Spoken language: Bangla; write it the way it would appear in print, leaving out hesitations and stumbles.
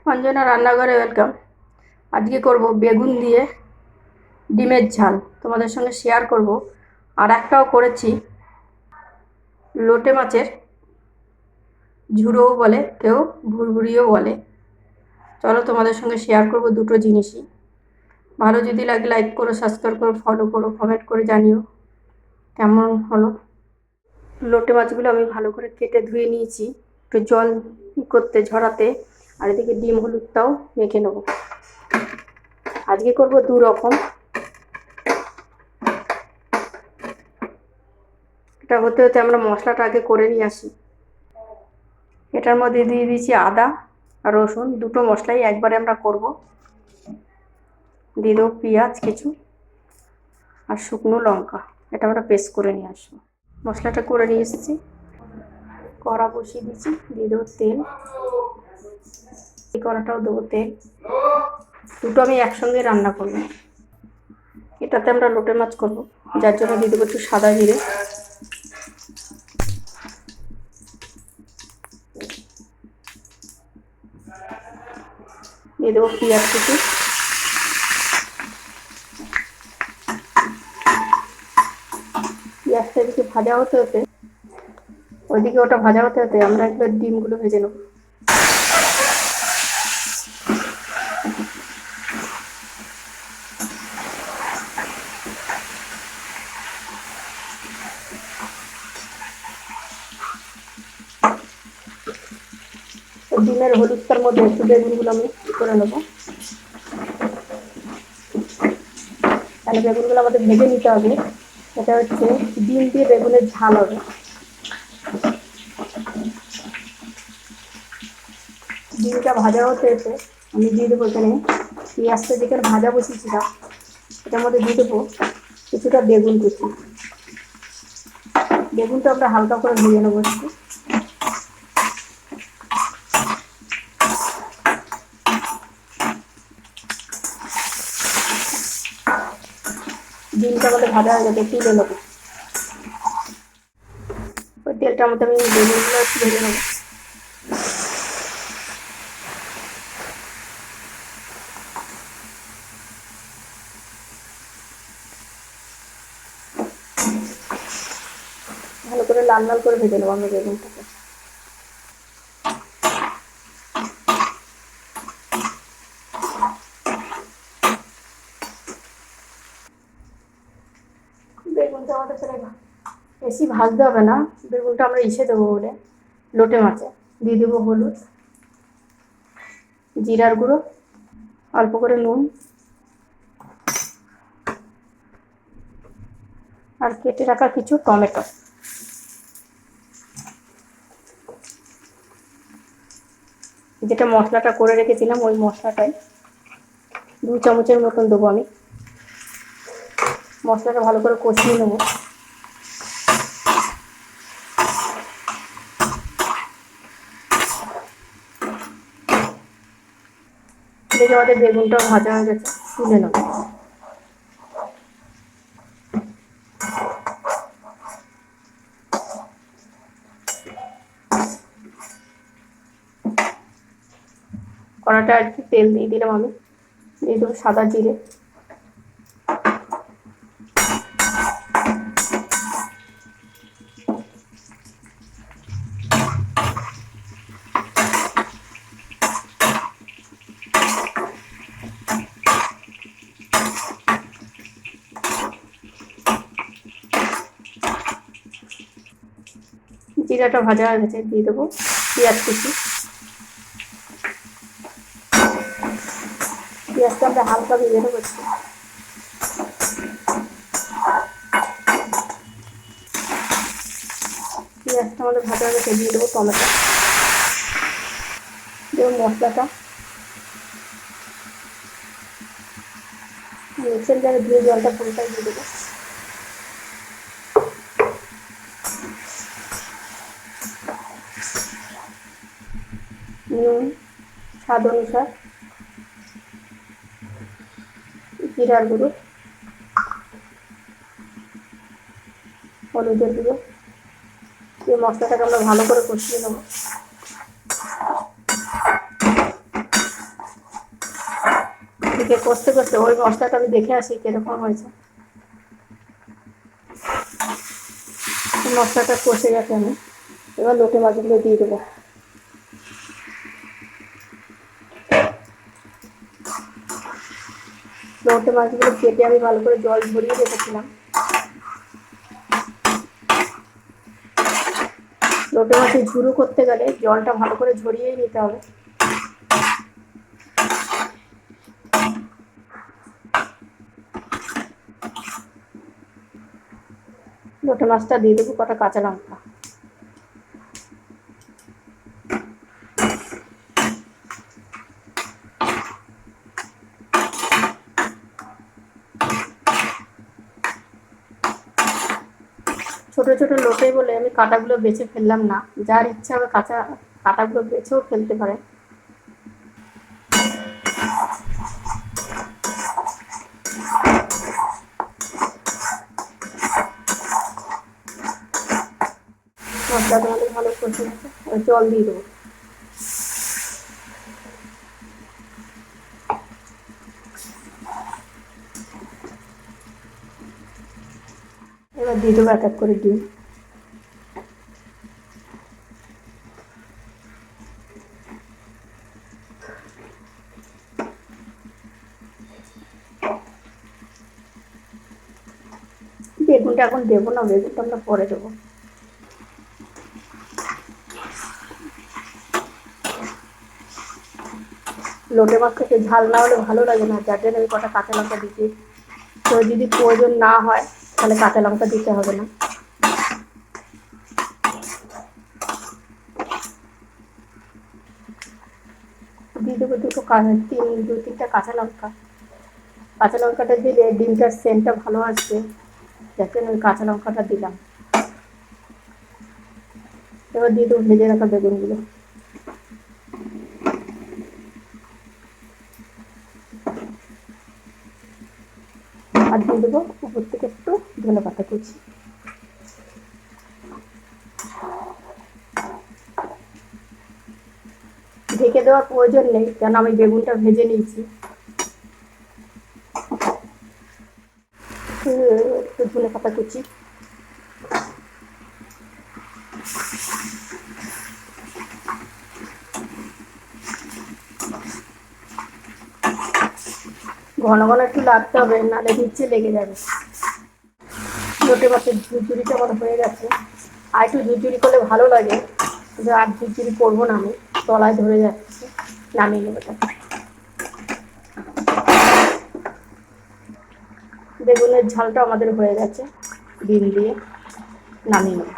অঞ্জনা রান্নাঘরে ওয়েলকাম। আজকে করব বেগুন দিয়ে ডিমের ঝাল, তোমাদের সঙ্গে শেয়ার করব। আর একটাও করেছি, লোটে মাছের ঝুড়োও বলে, কেউ ভুরভুরিও বলে। চলো তোমাদের সঙ্গে শেয়ার করব দুটো জিনিসই। ভালো যদি লাগে লাইক করো, সাবস্ক্রাইব করো, ফলো করো, কমেন্ট করে জানিও কেমন হলো। লোটে মাছগুলো আমি ভালো করে কেটে ধুয়ে নিয়েছি, একটু জল করতে ঝরাতে। আর এদিকে ডিম হলুদটাও মেখে নেবো। আজকে করব দু রকম। এটা হতে হতে আমরা মশলাটা আগে করে নিয়ে আসি। এটার মধ্যে দিয়ে দিয়েছি আদা আর রসুন, দুটো মশলাই একবারে আমরা করব। দিয়ে দেবো পেঁয়াজ কিছু আর শুকনো লঙ্কা, এটা আমরা পেস্ট করে নিয়ে আসবো। মশলাটা করে নিয়ে এসেছি, কড়া বসিয়ে দিয়েছি, দিয়ে দেবো তেল। এই কড়াটাও দেবো তেল। দুটো আমি একসঙ্গে রান্না করব। এটাতে আমরা লোটে মাছ করব, যার জন্য দিয়ে দেবো একটু সাদা জিরে, দিয়ে দেবো পেঁয়াজ কুচি, পেঁয়াজটা এদিকে ভাজা হতে হতে, ওইদিকে ওটা ভাজা হতে হতে আমরা একবার ডিমগুলো ভেজে নেব। ডিমের হলুদটার মধ্যে একটু বেগুনগুলো আমি করে নেবো। তাহলে বেগুনগুলো আমাদের ভেজে নিতে হবে। এটা হচ্ছে ডিম দিয়ে বেগুনের ঝাল হবে। ডিমটা ভাজা হতে হতে আমি দিয়ে দেবো এখানে পেঁয়াজটা, যেখানে ভাজা বসিয়েছিলাম এটার মধ্যে দিয়ে দেবো কিছুটা বেগুন কুচি। বেগুনটা আমরা হালকা করে ভেজে নেবো একটু। ডিমটা আমাদের ভাজা হয়ে গেছে, তুলে নেবো। ওই তেলটার মধ্যে আমি বেগুনগুলো একটু ভেজে নেবো। ভালো করে লাল লাল করে ভেজে নেবো আমরা বেগুনটাকে। বেগুনটা আমাদের বেশি ভাজতে হবে না, বেগুনটা আমরা ইসে দেবো বলে লোটে মাছে। দিয়ে দেবো হলুদ, জিরার গুঁড়ো, অল্প করে নুন, আর কেটে রাখা কিছু টমেটো। যেটা মশলাটা করে রেখেছিলাম ওই মশলাটাই 2 চামচের মতন দেবো আমি। মশলাটা ভালো করে কষিয়ে নেবো। দেখে আমাদের বেগুনটাও ভাজা হয়ে গেছে, তুলে নেবো। কড়াটা একটু তেল দিয়ে দিলাম আমি, দিয়ে দেবো সাদা জিরে, জিরাটা ভাজা হয়ে গেছে, দিয়ে দেবো পেঁয়াজ কুচি। পেঁয়াজটা আমরা হালকা ভেজে নেবো। পেঁয়াজটা আমাদের ভাজা হয়ে গেছে, দিয়ে দেবো টমেটো, দেবো মশলাটা, মিক্সার জারে ধুয়ে জলটা পুরোটাই দিয়ে দেবো। নুন স্বাদ অনুসার, জিরার গুঁড়ো, হলুদের গুঁড়ো, এই মশলাটাকে আমরা ভালো করে কষিয়ে নেবো। এদিকে কষতে কষতে ওই মশলাটা আমি দেখে আসি কিরকম হয়েছে। মশলাটা কষে গেছে, আমি এবার লোটে মাছগুলো দিয়ে দেবো। লোটে মাছগুলো কেটে আমি ভালো করে জল ঝরিয়ে রেখেছিলাম। লোটে মাছের ঝুরো করতে গেলে জলটা ভালো করে ঝরিয়েই নিতে হবে। লোটে মাছটা দিয়ে দেবো কটা কাঁচা লঙ্কা। ছোট ছোট লোটে বলে আমি কাঁটাগুলো বেছে ফেললাম না, যার ইচ্ছা হবে কাঁটাগুলো বেছেও ফেলতে পারে। মশলা তোমাদের ভালো কষে গেছে, জল দিয়ে দেবো। এবার দিয়ে দেবো এক এক করে ডিম। বেগুনটা এখন দেবো না, বেগুনটা আমরা পরে দেবো। লোটে মাছ থেকে ঝাল না হলে ভালো লাগে না, যার জন্য আমি কটা কাঁচা লঙ্কা দিচ্ছি। তো যদি প্রয়োজন না হয় তাহলে কাঁচা লঙ্কা দিতে হবে না। দিয়ে দেবো দু তিনটা কাঁচা লঙ্কা। কাঁচা লঙ্কাটা দিলে ডিমটার সেন্টটা ভালো আসবে, যার জন্য ওই কাঁচা লঙ্কাটা দিলাম। এবার দিয়ে দেবো ভেজে রাখা বেগুনগুলো। আর দিয়ে দেবো উপর থেকে একটু ধনে পাতা কুচি। ঢেকে দেওয়ার প্রয়োজন নেই, কেন আমি বেগুনটা ভেজে নিয়েছি। একটু ধনে পাতা কুচি। ঘন ঘন একটু লাগতে হবে, নাহলে নিচে লেগে যাবে। লোটে মাছের ঝুরঝুরিটা আমার হয়ে গেছে, আর একটু ঝুরঝুরি করলে ভালো লাগে, কিন্তু আর ঝুরঝুরি করবো না, আমি তলায় ধরে যাচ্ছে। নামিয়ে নেবো। বেগুনের ঝালটা আমাদের হয়ে গেছে, ডিম দিয়ে নামিয়ে নেব।